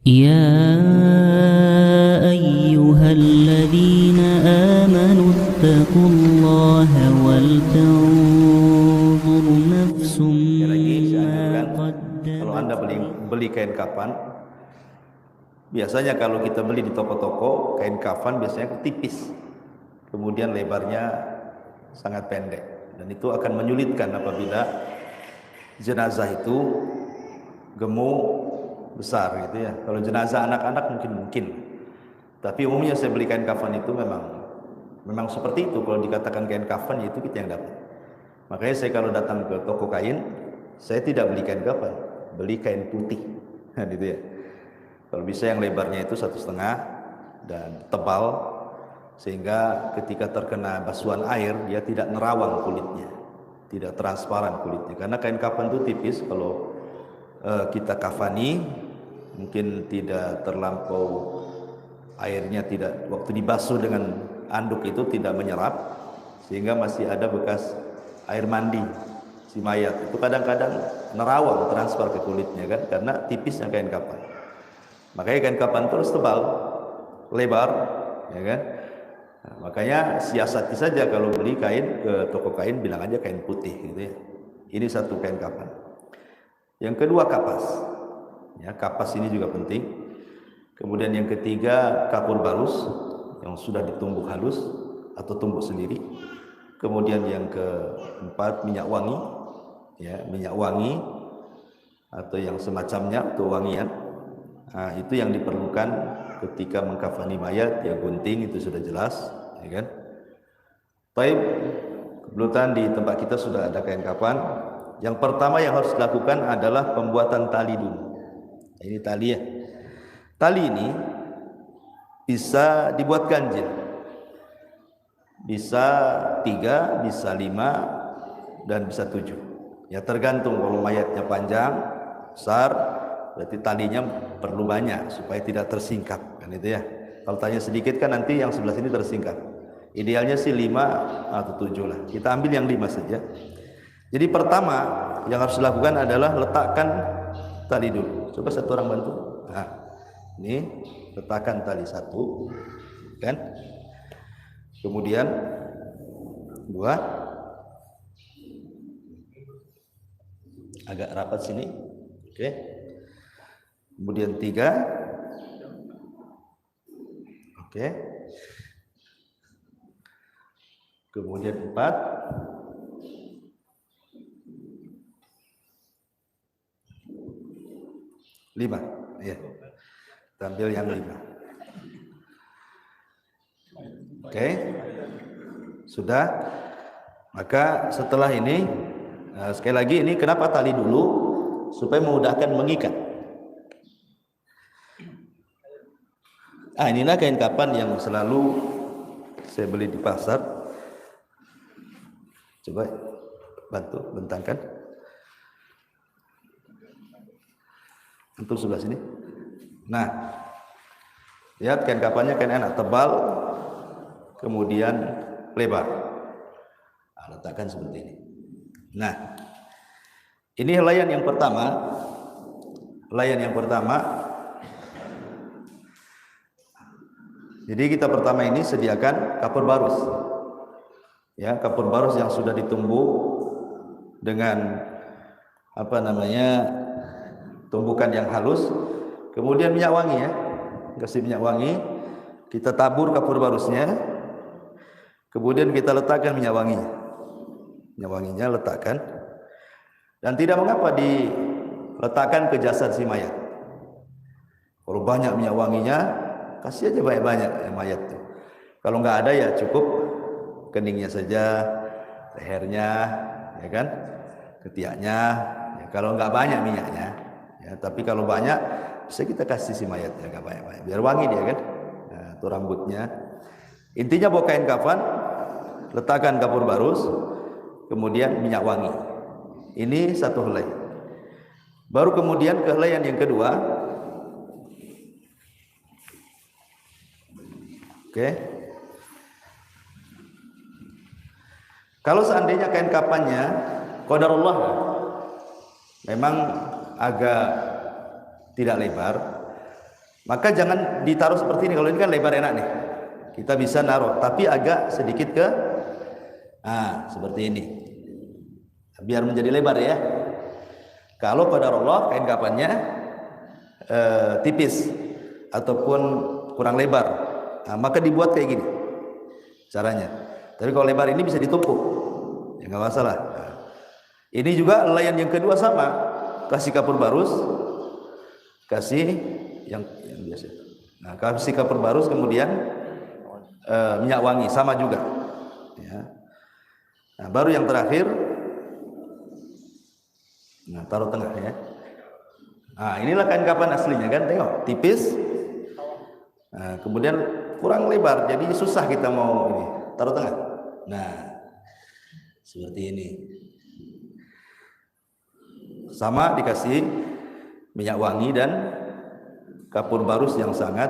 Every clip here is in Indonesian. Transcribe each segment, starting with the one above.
يا أيها الذين آمنوا اتقوا الله ولتنظر نفس ما Kalau Anda beli kain kafan, biasanya kalau kita beli di toko-toko kain kafan biasanya tipis, kemudian lebarnya sangat pendek, dan itu akan menyulitkan apabila jenazah itu gemuk besar gitu ya. Kalau jenazah anak-anak mungkin, tapi umumnya saya beli kain kafan itu memang seperti itu. Kalau dikatakan kain kafan, itu kita yang dapat. Makanya saya kalau datang ke toko kain, saya tidak beli kain kafan, beli kain putih gitu ya. Kalau bisa yang lebarnya itu 1,5 dan tebal, sehingga ketika terkena basuhan air dia tidak nerawang kulitnya, tidak transparan kulitnya. Karena kain kafan itu tipis, kalau kita kafani mungkin tidak terlampau airnya, tidak, waktu dibasuh dengan anduk itu tidak menyerap, sehingga masih ada bekas air mandi si mayat. Itu kadang-kadang nerawang, transfer ke kulitnya kan, karena tipisnya kain kafan. Makanya kain kafan terus tebal, lebar, ya kan. Nah, makanya siasati saja kalau beli kain ke toko kain, bilang aja kain putih gitu ya. Ini satu kain kafan. Yang kedua kapas, ya, kapas ini juga penting. Kemudian yang ketiga kapur barus yang sudah ditumbuk halus atau tumbuk sendiri. Kemudian yang keempat minyak wangi, ya, minyak wangi atau yang semacamnya untuk wangian. Nah, itu yang diperlukan ketika mengkafani mayat. Ya, gunting itu sudah jelas, ya kan. Baik, kebetulan di tempat kita sudah ada kain kafan. Yang pertama yang harus dilakukan adalah pembuatan tali dulu. Ini tali ya. Tali ini bisa dibuat ganjil. Bisa 3, bisa 5, dan bisa 7. Ya, tergantung. Kalau mayatnya panjang, besar, berarti talinya perlu banyak supaya tidak tersingkap, kan itu ya. Kalau talinya sedikit kan nanti yang sebelah sini tersingkap. Idealnya sih 5 atau 7 lah. Kita ambil yang 5 saja. Jadi pertama yang harus dilakukan adalah letakkan tali dulu. Coba satu orang bantu. Nah, ini letakkan tali satu, kan? Kemudian 2, agak rapat sini, oke. Kemudian 3, oke. Kemudian 4, 5, ya. Tampil yang 5. Oke. Sudah. Maka setelah ini, sekali lagi ini kenapa tali dulu? Supaya memudahkan mengikat. Inilah kain kafan yang selalu saya beli di pasar. Coba bantu bentangkan. Untuk sebelah sini. Nah, lihat kain kafannya, kain enak, tebal, kemudian lebar. Nah, letakkan seperti ini. Nah, ini helaian yang pertama. Helaian yang pertama. Jadi kita pertama ini sediakan kapur barus. Ya, kapur barus yang sudah ditumbuk dengan tumbukan yang halus. Kemudian minyak wangi, ya. Kasih minyak wangi, kita tabur kapur barusnya. Kemudian kita letakkan minyak wanginya. Minyak wanginya letakkan. Dan tidak mengapa diletakkan ke jasad si mayat. Kalau banyak minyak wanginya, kasih aja banyak-banyak mayat tuh. Kalau nggak ada ya cukup keningnya saja, lehernya, ya kan, ketiaknya. Ya, kalau nggak banyak minyaknya, ya, tapi kalau banyak bisa kita kasih si mayat, ya, nggak banyak-banyak, biar wangi dia kan. Nah, itu rambutnya. Intinya bawa kain kafan, letakkan kapur barus, kemudian minyak wangi. Ini satu helai. Baru kemudian ke helaian yang kedua. Oke. Kalau seandainya kain kafannya qadarullah memang agak tidak lebar, Maka jangan ditaruh seperti ini. Kalau ini kan lebar enak nih, kita bisa naruh, tapi agak sedikit ke seperti ini, biar menjadi lebar ya. Kalau qadarullah kain kafannya tipis ataupun kurang lebar, maka dibuat kayak gini caranya. Tapi kalau lebar ini bisa ditumpuk, ya nggak masalah. Ini juga layan yang kedua sama, kasih kapur barus, kasih yang biasa. Nah, kasih kapur barus kemudian minyak wangi sama juga. Ya. Nah, baru yang terakhir, nah taruh tengah ya. Nah, inilah kain kafan aslinya kan, tengok tipis. Nah, kemudian kurang lebar, jadi susah kita mau ini. Taruh tengah. Nah, seperti ini. Sama dikasih minyak wangi dan kapur barus yang sangat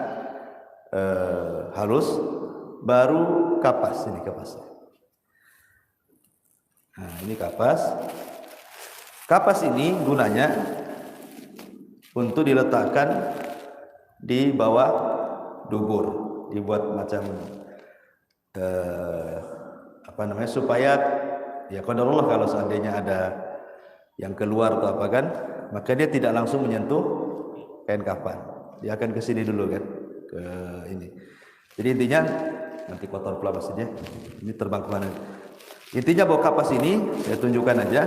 halus, baru kapas. Ini kapasnya. Nah, ini kapas. Kapas ini gunanya untuk diletakkan di bawah dubur, dibuat macam supaya ya qadarullah kalau seandainya ada yang keluar atau apa kan, maka dia tidak langsung menyentuh kain kafan. Dia akan ke sini dulu kan, ke ini. Jadi intinya nanti kotor pula maksudnya. Ini terbang kemana? Intinya bahwa kapas ini saya tunjukkan aja.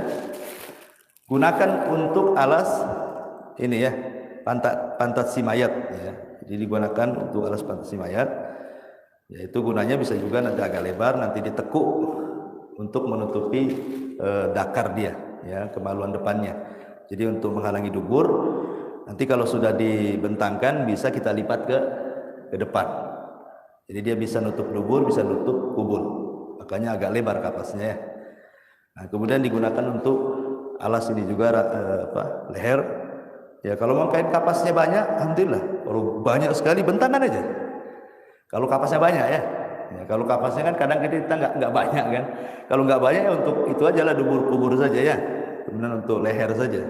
Gunakan untuk alas ini ya, pantat si mayat ya. Jadi digunakan untuk alas pantat si mayat. Yaitu gunanya bisa juga nanti agak lebar, nanti ditekuk untuk menutupi dakar dia ya, kemaluan depannya. Jadi untuk menghalangi dubur, nanti kalau sudah dibentangkan bisa kita lipat ke depan. Jadi dia bisa nutup dubur, bisa nutup kubul. Makanya agak lebar kapasnya ya. Nah, kemudian digunakan untuk alas ini juga leher. Ya kalau mau kain kapasnya banyak, alhamdulillah. Kalau banyak sekali bentangan aja. Kalau kapasnya banyak ya. Ya kalau kapasnya kan kadang kita nggak banyak kan. Kalau nggak banyak ya untuk itu aja lah, dubur saja ya. Kemudian untuk leher saja.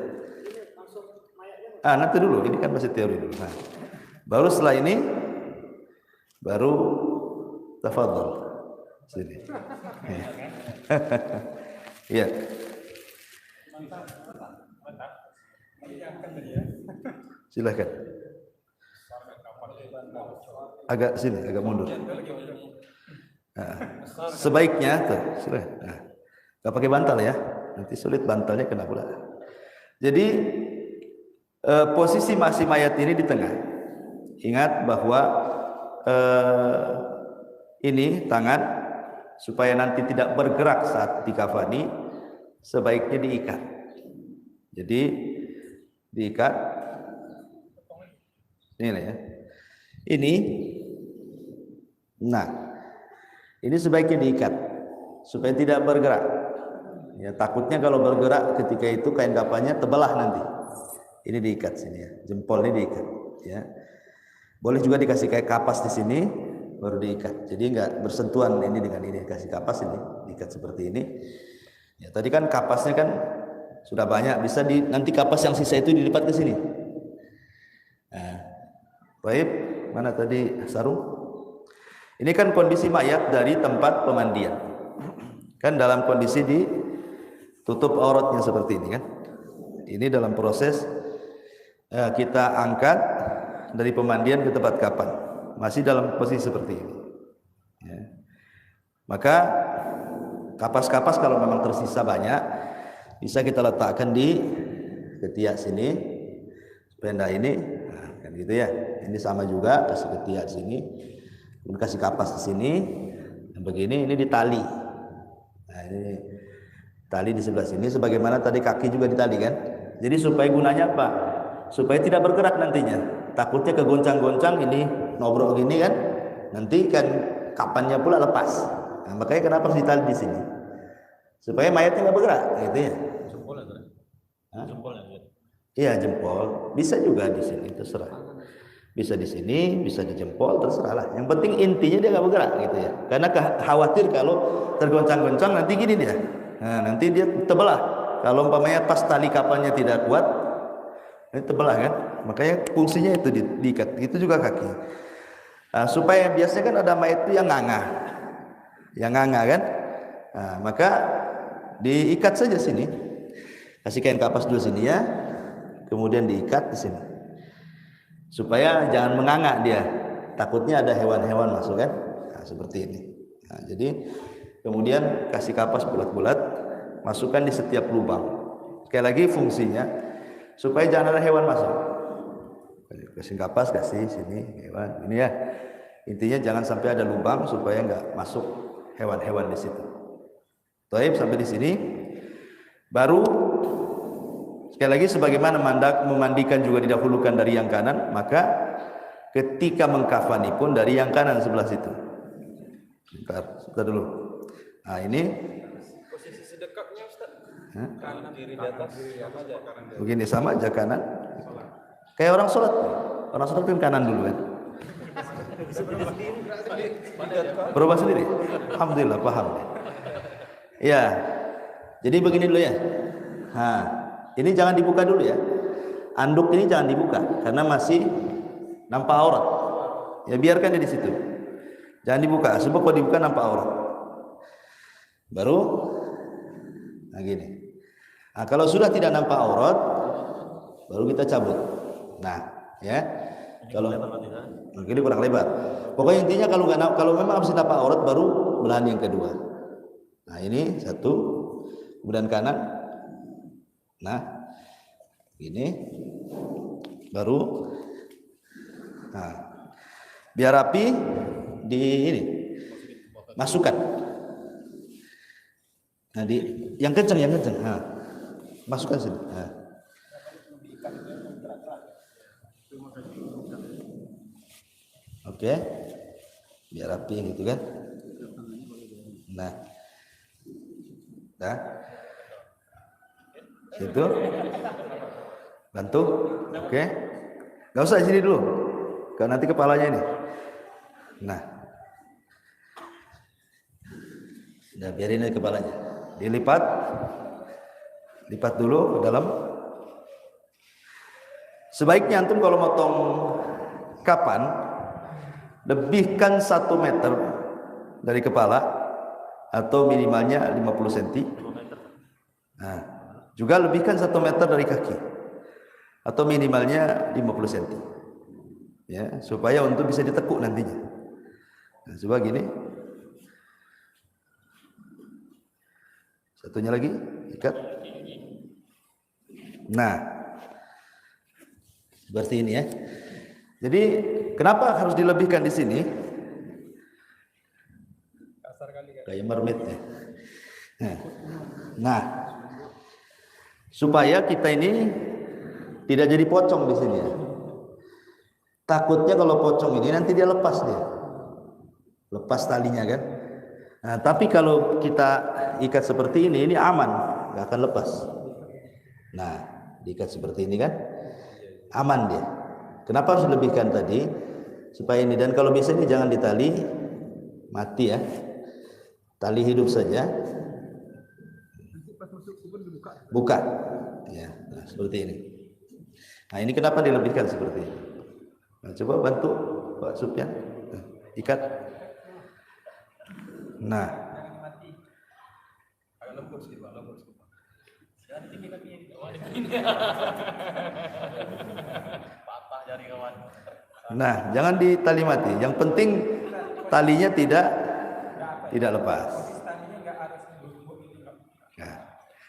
Nanti dulu, ini kan masih teori dulu. Nah, baru setelah ini baru tafadhol sini. Iya. Silakan. Agak sini, agak mundur. Sebaiknya tuh, silakan. Nggak pakai bantal ya. Nanti sulit bantalnya kena pula. Jadi posisi masih mayat ini di tengah. Ingat bahwa ini tangan supaya nanti tidak bergerak saat dikafani, sebaiknya diikat. Jadi diikat. Ini ya. Ini. Nah, ini sebaiknya diikat supaya tidak bergerak. Ya, takutnya kalau bergerak ketika itu kain kafannya terbelah nanti. Ini diikat sini ya, jempol ini diikat. Ya, boleh juga dikasih kayak kapas di sini, baru diikat. Jadi enggak bersentuhan ini dengan ini, kasih kapas ini, diikat seperti ini. Ya, tadi kan kapasnya kan sudah banyak, bisa nanti kapas yang sisa itu dilipat ke sini. Nah, baik, mana tadi sarung? Ini kan kondisi mayat dari tempat pemandian. Kan dalam kondisi ditutup auratnya seperti ini kan. Ini dalam proses kita angkat dari pemandian ke tempat kafan, masih dalam posisi seperti ini ya. Maka kapas-kapas kalau memang tersisa banyak bisa kita letakkan di ketiak sini, sepeda ini, nah, kan gitu ya. Ini sama juga, kasih ketiak sini, kemudian kasih kapas di sini, dan begini ini ditali. Nah, ini tali di sebelah sini, sebagaimana tadi kaki juga ditali kan. Jadi supaya gunanya apa? Supaya tidak bergerak nantinya. Takutnya kegoncang-goncang ini nobrok gini kan, nanti kan kapannya pula lepas. Nah, makanya kenapa harus ditali di sini? Supaya mayatnya nggak bergerak, gitu ya. Jempol itu. Jempol ya. Iya jempol, bisa juga di sini terserah. Bisa di sini, bisa di jempol, terserah lah. Yang penting intinya dia nggak bergerak, gitu ya. Karena khawatir kalau tergoncang-goncang nanti gini dia. Nah, nanti dia terbelah. Kalau umpamanya pas tali kapannya tidak kuat, Ini tebal kan? Makanya fungsinya itu diikat. Itu juga kaki. Nah, supaya biasanya kan ada mayat itu yang nganga kan? Nah, maka diikat saja sini. Kasih kain kapas dulu sini ya. Kemudian diikat di sini. Supaya jangan menganga dia. Takutnya ada hewan-hewan masuk kan? Nah, seperti ini. Nah, jadi kemudian kasih kapas bulat-bulat, masukkan di setiap lubang. Sekali lagi fungsinya supaya jangan ada hewan masuk. Kasih kapas, kasih sini hewan. Ini ya. Intinya jangan sampai ada lubang supaya nggak masuk hewan-hewan di situ. Taib sampai di sini. Baru sekali lagi sebagaimana memandikan juga didahulukan dari yang kanan, maka ketika mengkafani pun dari yang kanan sebelah situ. Sebentar dulu. Nah, ini Posisi sedekapnya Ustaz. Kanan kiri di atas sama aja. begini sama aja kanan. Kayak orang sholat. Orang sholat kan kanan dulu kan. Berubah sendiri. Alhamdulillah paham. Ya. Jadi begini dulu ya. Nah, ini jangan dibuka dulu ya. Anduk ini jangan dibuka karena masih nampak aurat. Ya biarkan dia di situ. Jangan dibuka. Sebab kalau dibuka nampak aurat. Baru nah gini. Nah, kalau sudah tidak nampak aurat, baru kita cabut. Nah, ya. Kalau ini kurang lebar. Pokoknya intinya kalau memang masih nampak aurat baru belahan yang kedua. Nah, ini satu, kemudian kanan. Nah, ini baru. Nah, biar rapi di ini. Masukkan. Nah, yang kencang. Nah, masukkan sini. Nah. Oke, biar rapi gitu kan. Nah, itu bantu. Oke, nggak usah di sini dulu, karena nanti kepalanya ini. Nah, udah biarin aja kepalanya. Dilipat dulu ke dalam. Sebaiknya antum kalau motong kapan, lebihkan 1 meter dari kepala atau minimalnya 50 cm. Nah, juga lebihkan 1 meter dari kaki atau minimalnya 50 cm. Ya, supaya untuk bisa ditekuk nantinya. Nah, coba gini. Satunya lagi, ikat. Nah, seperti ini ya. Jadi kenapa harus dilebihkan di sini? Kayak mermaid ya. Nah, supaya kita ini tidak jadi pocong di sini ya. Takutnya kalau pocong ini nanti dia lepas talinya kan. Nah, tapi kalau kita ikat seperti ini aman, nggak akan lepas. Nah, diikat seperti ini kan, aman dia. Kenapa harus lebihkan tadi? Supaya ini, dan kalau bisa ini jangan ditali mati ya, tali hidup saja. Buka, ya, nah, seperti ini. Nah, ini kenapa dilebihkan seperti ini? Nah, coba bantu Pak Supyan, ikat. Nah, nah, jangan ditali mati. Yang penting talinya tidak lepas. Nah,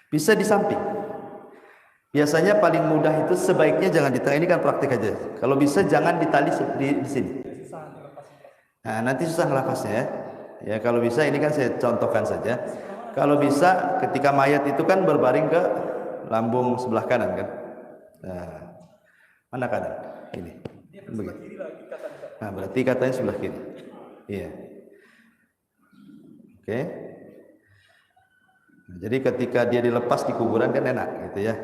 bisa di samping. Biasanya paling mudah itu sebaiknya jangan ditali. Ini kan praktik aja. Kalau bisa jangan ditali di sini. Nah, nanti susah ngelepasnya ya. Ya, kalau bisa ini kan saya contohkan saja. Kalau bisa ketika mayat itu kan berbaring ke lambung sebelah kanan kan. Nah, mana kanan? Ini. Begitu. Nah, berarti katanya sebelah kiri. Iya. Oke. Nah, jadi ketika dia dilepas di kuburan kan enak gitu ya.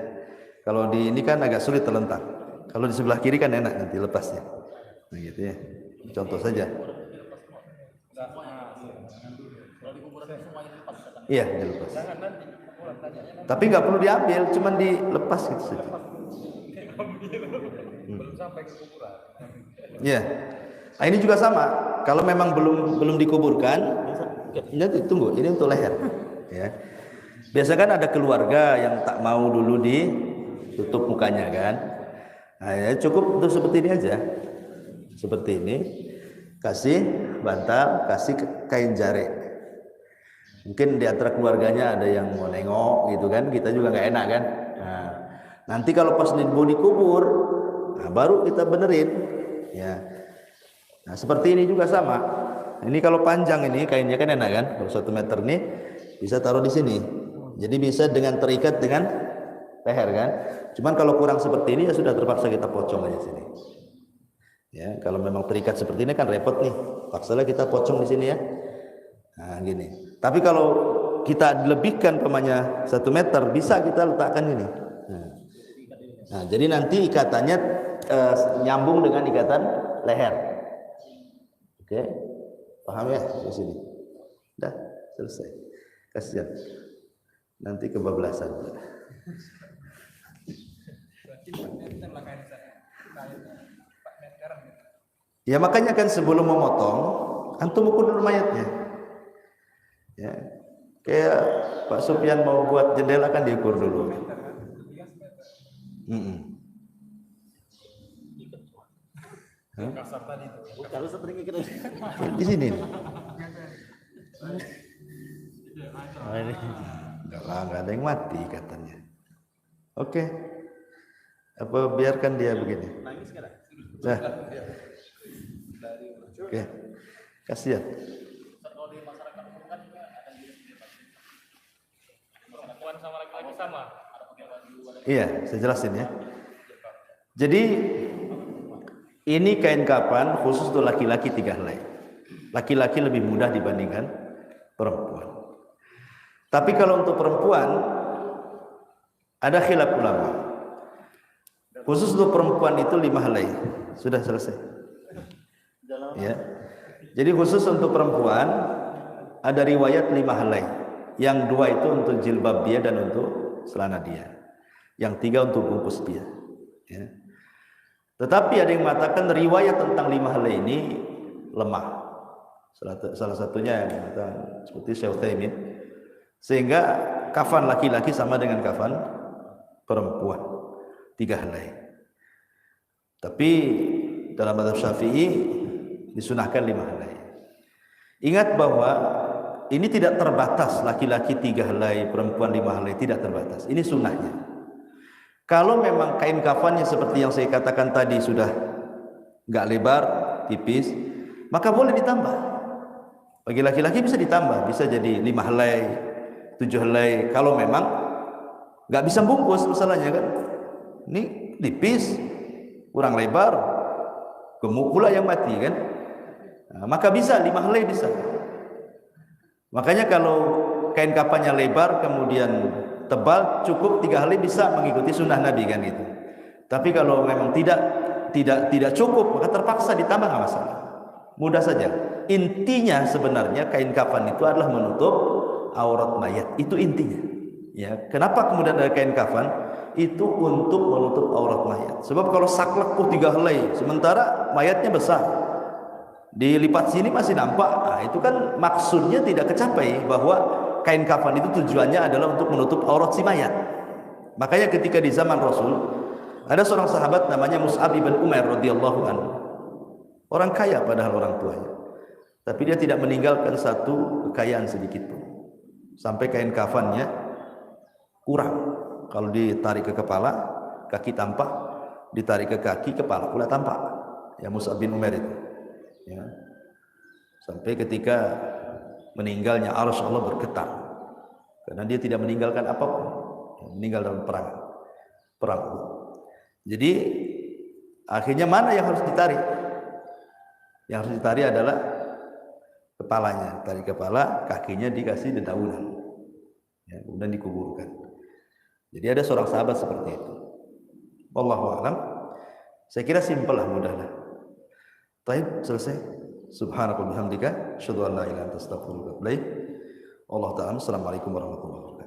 Kalau di ini kan agak sulit terlentang. Kalau di sebelah kiri kan enak nanti lepasnya. Nah, gitu ya. Contoh saja. Iya, dilepas. Tapi nggak perlu diambil, cuman dilepas gitu saja. Belum sampai ke kuburan. Ya. Nah, ini juga sama. Kalau memang belum dikuburkan, ini tunggu, ini untuk leher. Ya. Biasa kan ada keluarga yang tak mau dulu ditutup mukanya kan. Nah, ya cukup untuk seperti ini aja. Seperti ini. Kasih bantal, kasih kain jarik. Mungkin di antara keluarganya ada yang mau nengok gitu kan, kita juga nggak enak kan. Nah, nanti kalau pas mau dikubur, nah baru kita benerin. Ya. Nah seperti ini juga sama. Ini kalau panjang ini kainnya kan enak kan. Kalau 1 meter nih bisa taruh di sini. Jadi bisa dengan terikat dengan leher kan. Cuman kalau kurang seperti ini ya sudah terpaksa kita pocong aja sini. Ya kalau memang terikat seperti ini kan repot nih. Paksalah kita pocong di sini ya. Nah gini. Tapi kalau kita lebihkan pemanya 1 meter bisa kita letakkan ini. Nah jadi nanti ikatannya nyambung dengan ikatan leher. Oke, paham ya di sini? Dah selesai. Kasihan. Nanti kebablasan. Ya makanya kan sebelum memotong, antum ukur dulu mayatnya. Ya, kayak Pak Sufyan mau buat jendela kan diukur dulu. Kasar tadi. Kalau sering kita Di sini. Enggak lah, enggak ada yang mati katanya. Oke. Apa biarkan dia begini? nangis sekarang. Nah. Oke. Kasihan. Kalau di masyarakat umum kan ada jenis-jenis Perempuan sama laki-laki sama. ada pakai baju, ada Iya, saya jelasin ya. Jadi ini kain kafan khusus untuk laki-laki 3 helai. Laki-laki lebih mudah dibandingkan perempuan. Tapi kalau untuk perempuan ada khilaf ulama. Khusus untuk perempuan itu 5 helai. Sudah selesai. Ya. Jadi khusus untuk perempuan ada riwayat 5 helai. Yang 2 itu untuk jilbab dia dan untuk celana dia. Yang 3 untuk bungkus dia. Ya. Tetapi ada yang mengatakan riwayat tentang 5 helai ini lemah. Salah satunya yang mengatakan seperti Syekh Utsaimin. Sehingga kafan laki-laki sama dengan kafan perempuan 3 helai. Tapi dalam mazhab Syafi'i disunahkan 5 helai. Ingat bahwa ini tidak terbatas laki-laki 3 helai, perempuan 5 helai, tidak terbatas. Ini sunnahnya. Kalau memang kain kafannya seperti yang saya katakan tadi sudah nggak lebar, tipis, maka boleh ditambah. Bagi laki-laki bisa ditambah, bisa jadi 5 helai, 7 helai. Kalau memang nggak bisa bungkus masalahnya kan. Ini tipis, kurang lebar, gemuk pula yang mati kan. Nah, maka bisa 5 helai bisa. Makanya kalau kain kafannya lebar kemudian tebal cukup 3 helai bisa mengikuti sunnah Nabi kan itu. Tapi kalau memang tidak cukup maka terpaksa ditambah nggak masalah. Mudah saja. Intinya sebenarnya kain kafan itu adalah menutup aurat mayat. Itu intinya. Ya, kenapa kemudian ada kain kafan? Itu untuk menutup aurat mayat. Sebab kalau saklek 3 helai sementara mayatnya besar. Dilipat sini masih nampak. Nah, itu kan maksudnya tidak kecapai bahwa kain kafan itu tujuannya adalah untuk menutup aurat si mayat. Makanya ketika di zaman Rasul ada seorang sahabat namanya Mus'ab ibn Umair radhiyallahu anhu. Orang kaya padahal orang tuanya. Tapi dia tidak meninggalkan satu kekayaan sedikit pun. Sampai kain kafannya kurang. Kalau ditarik ke kepala, kaki tampak, ditarik ke kaki, kepala pula tampak. Ya Mus'ab bin Umair itu. Ya. Sampai ketika meninggalnya arsy Allah bergetar karena dia tidak meninggalkan apapun, meninggal dalam perang. Jadi akhirnya mana yang harus ditarik? Yang harus ditarik adalah kepalanya, tarik kepala, kakinya dikasih dedaunan, ya, kemudian dikuburkan. Jadi ada seorang sahabat seperti itu. Wallahu a'lam. Saya kira simpel lah, mudah lah. Baik, selesai. Subhanakallahumma bihamdika asyhadu an la ilaha illa anta astaghfiruka wa atubu ilaik. Allah ta'ala. Assalamualaikum warahmatullahi wabarakatuh.